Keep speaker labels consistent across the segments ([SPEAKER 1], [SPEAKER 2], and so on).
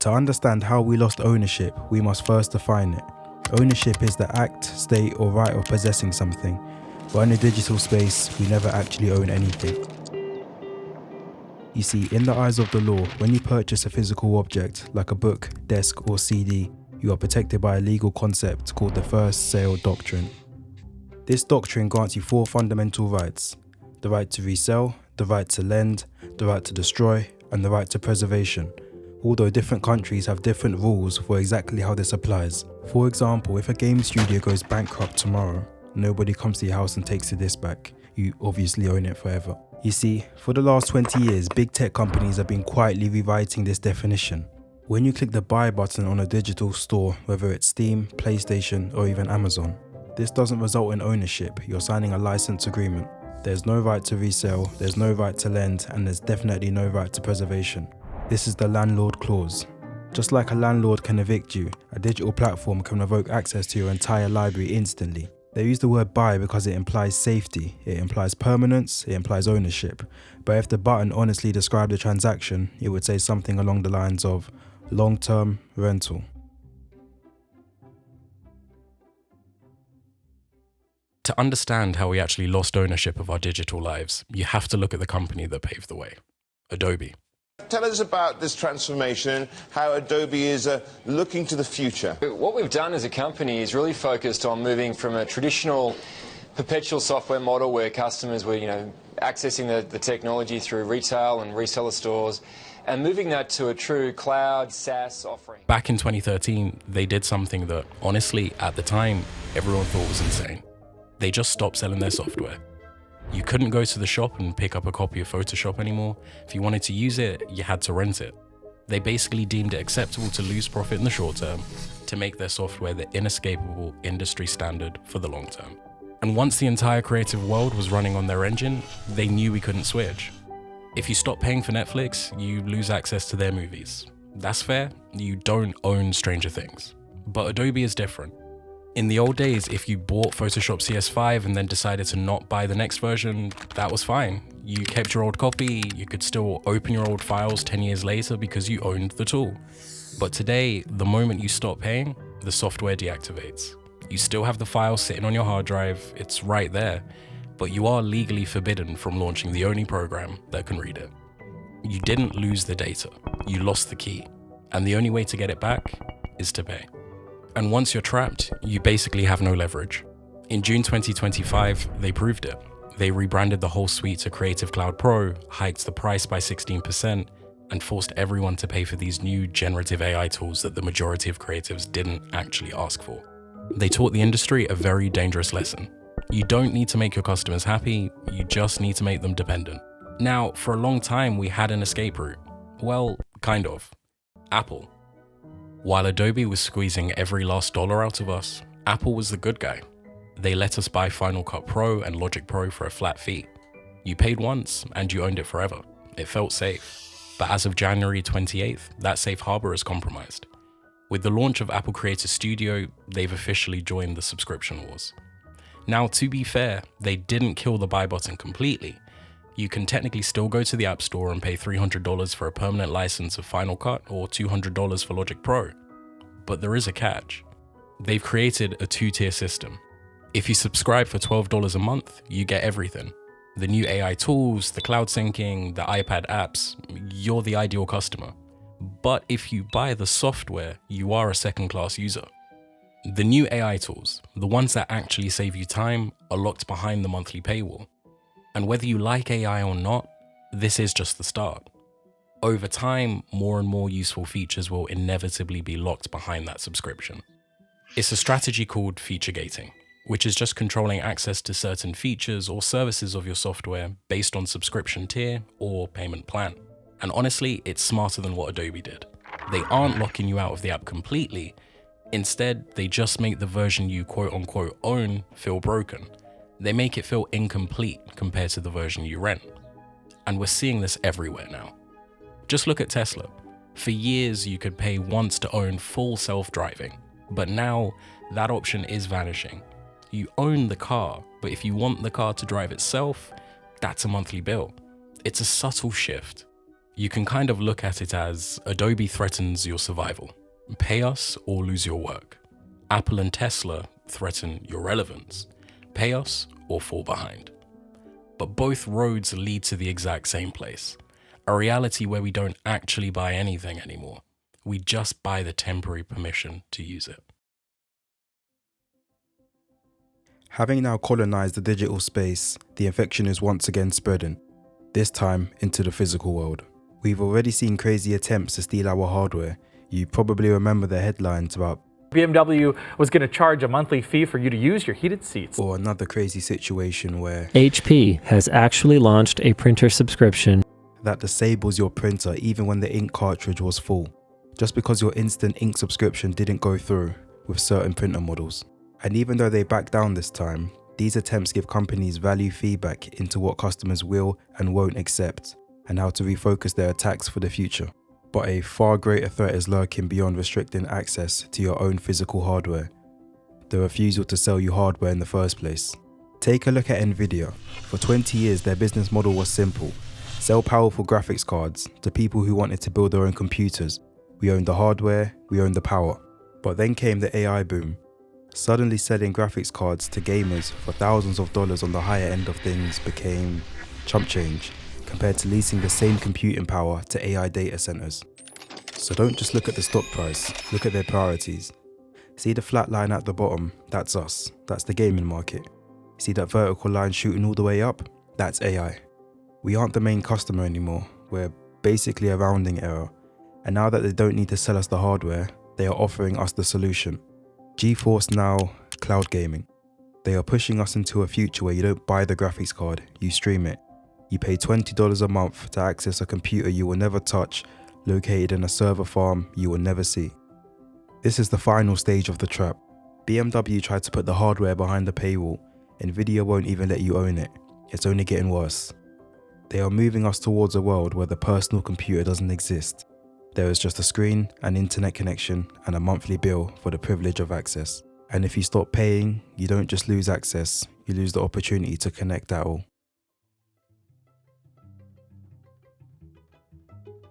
[SPEAKER 1] To understand how we lost ownership, we must first define it. Ownership is the act, state, or right of possessing something, but in a digital space, we never actually own anything. You see, in the eyes of the law, when you purchase a physical object, like a book, desk, or CD, you are protected by a legal concept called the first sale doctrine. This doctrine grants you 4 fundamental rights: the right to resell, the right to lend, the right to destroy, and the right to preservation. Although different countries have different rules for exactly how this applies. For example, if a game studio goes bankrupt tomorrow, nobody comes to your house and takes the disc back. You obviously own it forever. You see, for the last 20 years, big tech companies have been quietly rewriting this definition. When you click the buy button on a digital store, whether it's Steam, PlayStation, or even Amazon, this doesn't result in ownership. You're signing a license agreement. There's no right to resell, there's no right to lend, and there's definitely no right to preservation. This is the landlord clause. Just like a landlord can evict you, a digital platform can revoke access to your entire library instantly. They use the word buy because it implies safety, it implies permanence, it implies ownership. But if the button honestly described the transaction, it would say something along the lines of long-term rental.
[SPEAKER 2] To understand how we actually lost ownership of our digital lives, you have to look at the company that paved the way, Adobe.
[SPEAKER 3] Tell us about this transformation, how Adobe is looking to the future.
[SPEAKER 4] What we've done as a company is really focused on moving from a traditional perpetual software model where customers were, accessing the technology through retail and reseller stores, and moving that to a true cloud SaaS offering.
[SPEAKER 2] Back in 2013, they did something that, honestly, at the time, everyone thought was insane. They just stopped selling their software. You couldn't go to the shop and pick up a copy of Photoshop anymore. If you wanted to use it, you had to rent it. They basically deemed it acceptable to lose profit in the short term to make their software the inescapable industry standard for the long term. And once the entire creative world was running on their engine, they knew we couldn't switch. If you stop paying for Netflix, you lose access to their movies. That's fair, you don't own Stranger Things. But Adobe is different. In the old days, if you bought Photoshop CS5 and then decided to not buy the next version, that was fine. You kept your old copy, you could still open your old files 10 years later because you owned the tool. But today, the moment you stop paying, the software deactivates. You still have the file sitting on your hard drive, it's right there, but you are legally forbidden from launching the only program that can read it. You didn't lose the data, you lost the key, and the only way to get it back is to pay. And once you're trapped, you basically have no leverage. In June 2025, they proved it. They rebranded the whole suite to Creative Cloud Pro, hiked the price by 16%, and forced everyone to pay for these new generative AI tools that the majority of creatives didn't actually ask for. They taught the industry a very dangerous lesson. You don't need to make your customers happy, you just need to make them dependent. Now, for a long time, we had an escape route. Well, kind of. Apple. While Adobe was squeezing every last dollar out of us, Apple was the good guy. They let us buy Final Cut Pro and Logic Pro for a flat fee. You paid once and you owned it forever. It felt safe. But as of January 28th, that safe harbor is compromised. With the launch of Apple Creator Studio, they've officially joined the subscription wars. Now, to be fair, they didn't kill the buy button completely. You can technically still go to the App Store and pay $300 for a permanent license of Final Cut or $200 for Logic Pro. But there is a catch. They've created a 2-tier system. If you subscribe for $12 a month, you get everything. The new AI tools, the cloud syncing, the iPad apps, you're the ideal customer. But if you buy the software, you are a second-class user. The new AI tools, the ones that actually save you time, are locked behind the monthly paywall. And whether you like AI or not, this is just the start. Over time, more and more useful features will inevitably be locked behind that subscription. It's a strategy called feature gating, which is just controlling access to certain features or services of your software based on subscription tier or payment plan. And honestly, it's smarter than what Adobe did. They aren't locking you out of the app completely. Instead, they just make the version you quote unquote own feel broken. They make it feel incomplete compared to the version you rent. And we're seeing this everywhere now. Just look at Tesla. For years, you could pay once to own full self-driving, but now that option is vanishing. You own the car, but if you want the car to drive itself, that's a monthly bill. It's a subtle shift. You can kind of look at it as Adobe threatens your survival. Pay us or lose your work. Apple and Tesla threaten your relevance. Pay us or fall behind. But both roads lead to the exact same place. A reality where we don't actually buy anything anymore. We just buy the temporary permission to use it.
[SPEAKER 1] Having now colonized the digital space, the infection is once again spreading, this time into the physical world. We've already seen crazy attempts to steal our hardware. You probably remember the headlines about
[SPEAKER 5] BMW was going to charge a monthly fee for you to use your heated seats.
[SPEAKER 1] or another crazy situation where
[SPEAKER 6] HP has actually launched a printer subscription
[SPEAKER 1] that disables your printer even when the ink cartridge was full, just because your instant ink subscription didn't go through with certain printer models. And even though they back down this time, these attempts give companies value feedback into what customers will and won't accept, and how to refocus their attacks for the future. But a far greater threat is lurking beyond restricting access to your own physical hardware: the refusal to sell you hardware in the first place. Take a look at Nvidia. For 20 years their business model was simple: sell powerful graphics cards to people who wanted to build their own computers. We owned the hardware, we owned the power. But then came the AI boom. Suddenly selling graphics cards to gamers for thousands of dollars on the higher end of things became chump change compared to leasing the same computing power to AI data centers. So don't just look at the stock price, look at their priorities. See the flat line at the bottom? That's us, that's the gaming market. See that vertical line shooting all the way up? That's AI. We aren't the main customer anymore, we're basically a rounding error. And now that they don't need to sell us the hardware, they are offering us the solution. GeForce Now Cloud Gaming. They are pushing us into a future where you don't buy the graphics card, you stream it. You pay $20 a month to access a computer you will never touch, located in a server farm you will never see. This is the final stage of the trap. BMW tried to put the hardware behind the paywall. Nvidia won't even let you own it. It's only getting worse. They are moving us towards a world where the personal computer doesn't exist. There is just a screen, an internet connection, and a monthly bill for the privilege of access. And if you stop paying, you don't just lose access, you lose the opportunity to connect at all.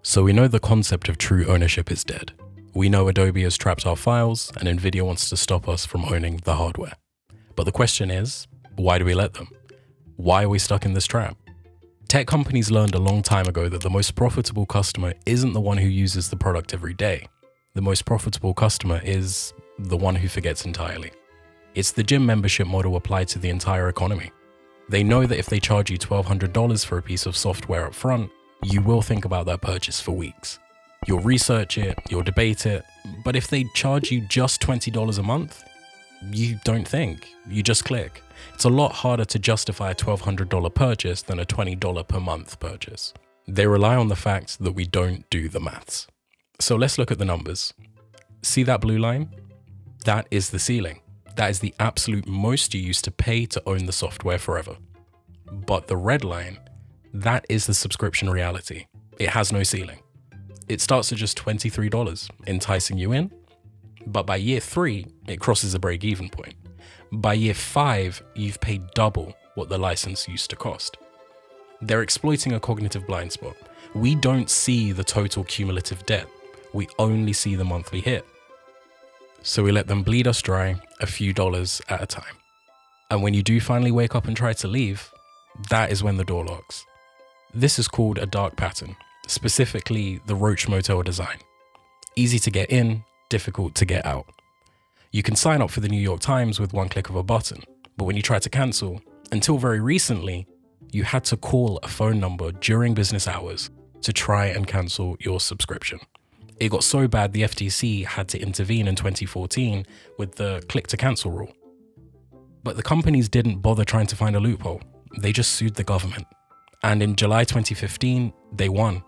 [SPEAKER 2] So we know the concept of true ownership is dead. We know Adobe has trapped our files, and Nvidia wants to stop us from owning the hardware. But the question is, why do we let them? Why are we stuck in this trap? Tech companies learned a long time ago that the most profitable customer isn't the one who uses the product every day. The most profitable customer is the one who forgets entirely. It's the gym membership model applied to the entire economy. They know that if they charge you $1,200 for a piece of software up front, you will think about that purchase for weeks. You'll research it, you'll debate it, but if they charge you just $20 a month, you don't think, you just click. It's a lot harder to justify a $1,200 purchase than a $20 per month purchase. They rely on the fact that we don't do the maths. So let's look at the numbers. See that blue line? That is the ceiling. That is the absolute most you used to pay to own the software forever. But the red line, that is the subscription reality. It has no ceiling. It starts at just $23, enticing you in. But by year 3, it crosses a break-even point. By year 5, you've paid double what the license used to cost. They're exploiting a cognitive blind spot. We don't see the total cumulative debt. We only see the monthly hit. So we let them bleed us dry a few dollars at a time. And when you do finally wake up and try to leave, that is when the door locks. This is called a dark pattern, specifically the Roach Motel design. Easy to get in, difficult to get out. You can sign up for the New York Times with one click of a button, but when you try to cancel, until very recently, you had to call a phone number during business hours to try and cancel your subscription. It got so bad the FTC had to intervene in 2014 with the click to cancel rule. But the companies didn't bother trying to find a loophole. They just sued the government. And in July 2015, they won.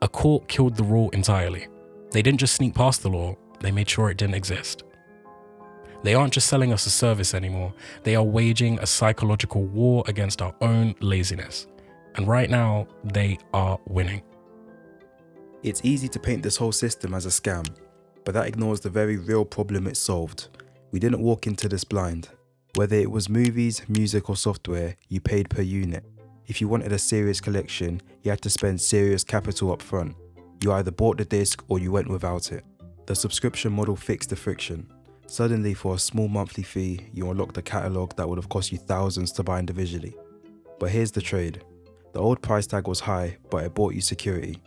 [SPEAKER 2] A court killed the rule entirely. They didn't just sneak past the law, they made sure it didn't exist. They aren't just selling us a service anymore, they are waging a psychological war against our own laziness. And right now, they are winning.
[SPEAKER 1] It's easy to paint this whole system as a scam, but that ignores the very real problem it solved. We didn't walk into this blind. Whether it was movies, music or software, you paid per unit. If you wanted a serious collection, you had to spend serious capital up front. You either bought the disc or you went without it. The subscription model fixed the friction. Suddenly, for a small monthly fee, you unlocked a catalogue that would have cost you thousands to buy individually. But here's the trade. The old price tag was high, but it bought you security.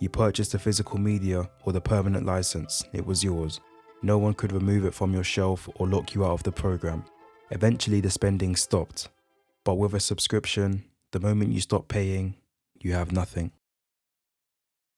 [SPEAKER 1] You purchased the physical media or the permanent license, it was yours. No one could remove it from your shelf or lock you out of the program. Eventually the spending stopped. But with a subscription, the moment you stop paying, you have nothing.